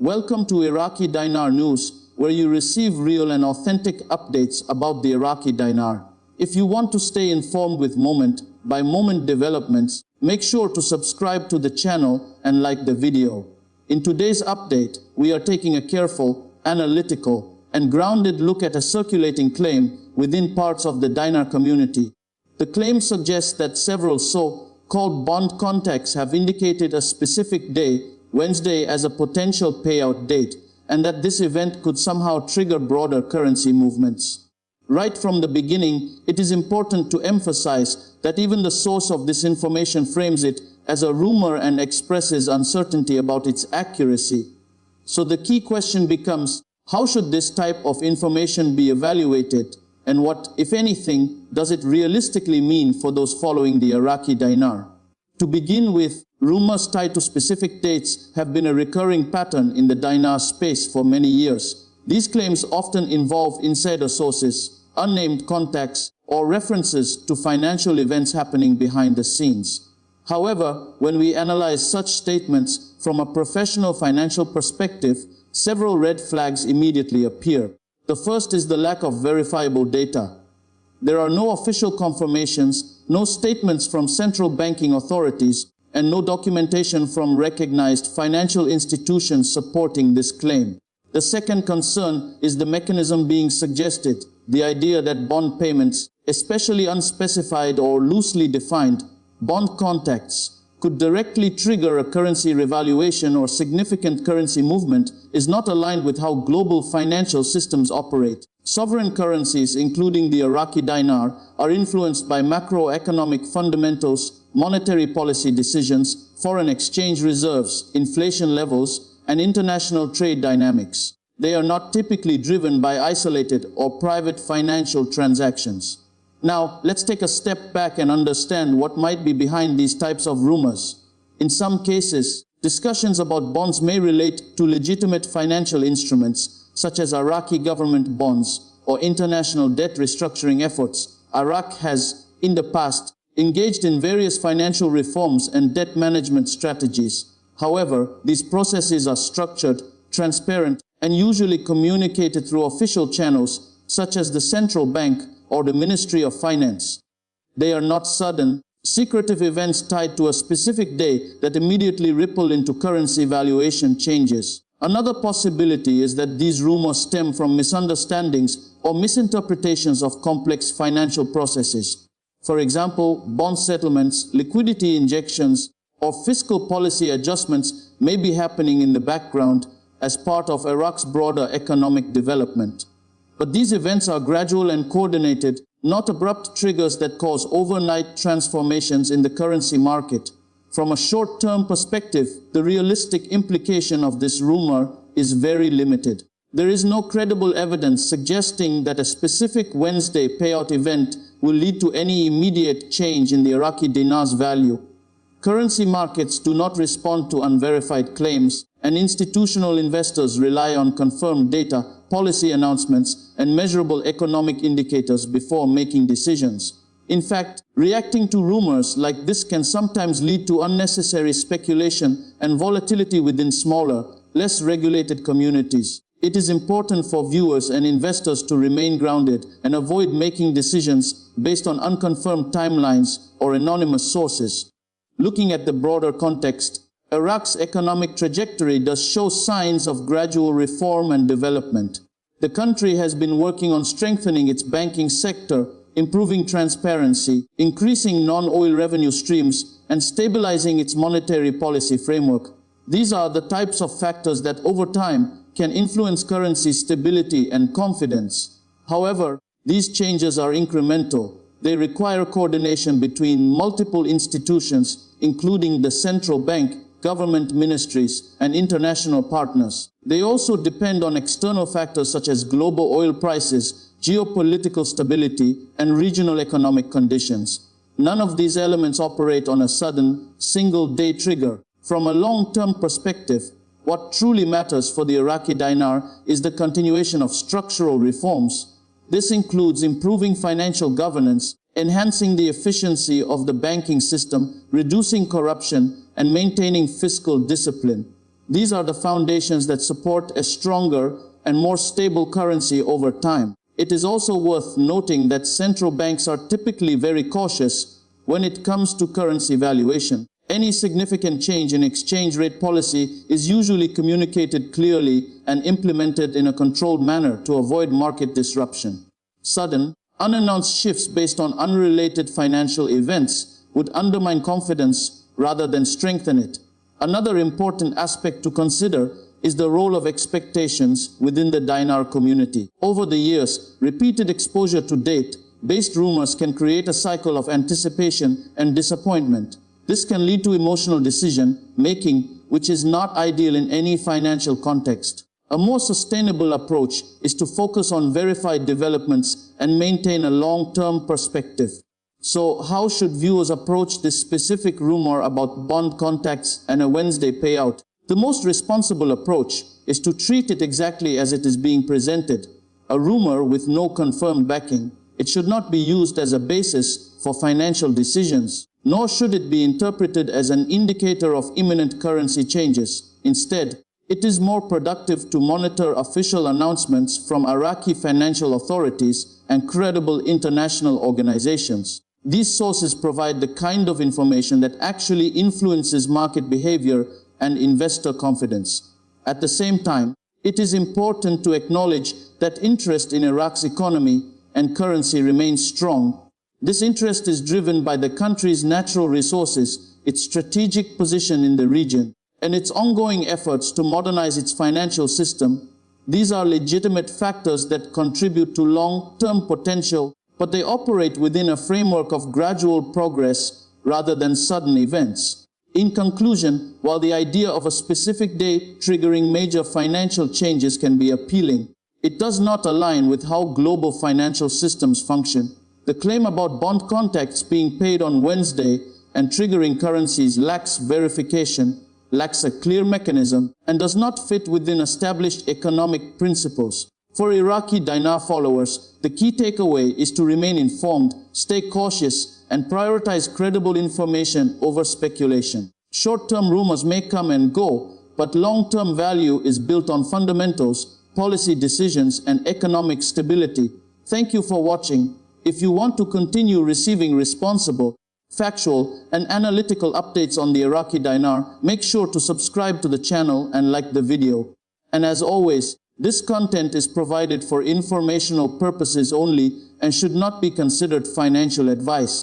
Welcome to Iraqi Dinar News, where you receive real and authentic updates about the Iraqi dinar. If you want to stay informed with moment-by-moment developments, make sure to subscribe to the channel and like the video. In today's update, we are taking a careful, analytical, and grounded look at a circulating claim within parts of the dinar community. The claim suggests that several so-called bond contacts have indicated a specific day, Wednesday, as a potential payout date, and that this event could somehow trigger broader currency movements. Right from the beginning, it is important to emphasize that even the source of this information frames it as a rumor and expresses uncertainty about its accuracy. So the key question becomes, how should this type of information be evaluated? And what, if anything, does it realistically mean for those following the Iraqi dinar? To begin with, rumors tied to specific dates have been a recurring pattern in the dinar space for many years. These claims often involve insider sources, unnamed contacts, or references to financial events happening behind the scenes. However, when we analyze such statements from a professional financial perspective, several red flags immediately appear. The first is the lack of verifiable data. There are no official confirmations, no statements from central banking authorities, and no documentation from recognized financial institutions supporting this claim. The second concern is the mechanism being suggested, the idea that bond payments, especially unspecified or loosely defined bond contacts, could directly trigger a currency revaluation or significant currency movement, is not aligned with how global financial systems operate. Sovereign currencies, including the Iraqi dinar, are influenced by macroeconomic fundamentals, monetary policy decisions, foreign exchange reserves, inflation levels, and international trade dynamics. They are not typically driven by isolated or private financial transactions. Now, let's take a step back and understand what might be behind these types of rumors. In some cases, discussions about bonds may relate to legitimate financial instruments, such as Iraqi government bonds or international debt restructuring efforts. Iraq has, in the past, engaged in various financial reforms and debt management strategies. However, these processes are structured, transparent, and usually communicated through official channels, such as the central bank or the Ministry of Finance. They are not sudden, secretive events tied to a specific day that immediately ripple into currency valuation changes. Another possibility is that these rumors stem from misunderstandings or misinterpretations of complex financial processes. For example, bond settlements, liquidity injections, or fiscal policy adjustments may be happening in the background as part of Iraq's broader economic development. But these events are gradual and coordinated, not abrupt triggers that cause overnight transformations in the currency market. From a short-term perspective, the realistic implication of this rumor is very limited. There is no credible evidence suggesting that a specific Wednesday payout event will lead to any immediate change in the Iraqi dinar's value. Currency markets do not respond to unverified claims, and institutional investors rely on confirmed data, policy announcements, and measurable economic indicators before making decisions. In fact, reacting to rumors like this can sometimes lead to unnecessary speculation and volatility within smaller, less regulated communities. It is important for viewers and investors to remain grounded and avoid making decisions based on unconfirmed timelines or anonymous sources. Looking at the broader context, Iraq's economic trajectory does show signs of gradual reform and development. The country has been working on strengthening its banking sector, improving transparency, increasing non-oil revenue streams, and stabilizing its monetary policy framework. These are the types of factors that over time can influence currency stability and confidence. However, these changes are incremental. They require coordination between multiple institutions, including the central bank, government ministries, and international partners. They also depend on external factors such as global oil prices, geopolitical stability, and regional economic conditions. None of these elements operate on a sudden, single-day trigger. From a long-term perspective, what truly matters for the Iraqi dinar is the continuation of structural reforms. This includes improving financial governance, enhancing the efficiency of the banking system, reducing corruption, and maintaining fiscal discipline. These are the foundations that support a stronger and more stable currency over time. It is also worth noting that central banks are typically very cautious when it comes to currency valuation. Any significant change in exchange rate policy is usually communicated clearly and implemented in a controlled manner to avoid market disruption. Sudden, unannounced shifts based on unrelated financial events would undermine confidence rather than strengthen it. Another important aspect to consider is the role of expectations within the dinar community. Over the years, repeated exposure to date-based rumors can create a cycle of anticipation and disappointment. This can lead to emotional decision-making, which is not ideal in any financial context. A more sustainable approach is to focus on verified developments and maintain a long-term perspective. So, how should viewers approach this specific rumor about bond contacts and a Wednesday payout? The most responsible approach is to treat it exactly as it is being presented, a rumor with no confirmed backing. It should not be used as a basis for financial decisions, nor should it be interpreted as an indicator of imminent currency changes. Instead, it is more productive to monitor official announcements from Iraqi financial authorities and credible international organizations. These sources provide the kind of information that actually influences market behavior and investor confidence. At the same time, it is important to acknowledge that interest in Iraq's economy and currency remains strong. This interest is driven by the country's natural resources, its strategic position in the region, and its ongoing efforts to modernize its financial system. These are legitimate factors that contribute to long-term potential, but they operate within a framework of gradual progress rather than sudden events. In conclusion, while the idea of a specific day triggering major financial changes can be appealing, it does not align with how global financial systems function. The claim about bond contacts being paid on Wednesday and triggering currencies lacks verification, lacks a clear mechanism, and does not fit within established economic principles. For Iraqi Dinar followers, the key takeaway is to remain informed, stay cautious, and prioritize credible information over speculation. Short-term rumors may come and go, but long-term value is built on fundamentals, policy decisions, and economic stability. Thank you for watching. If you want to continue receiving responsible, factual, and analytical updates on the Iraqi Dinar, make sure to subscribe to the channel and like the video. And as always, this content is provided for informational purposes only and should not be considered financial advice.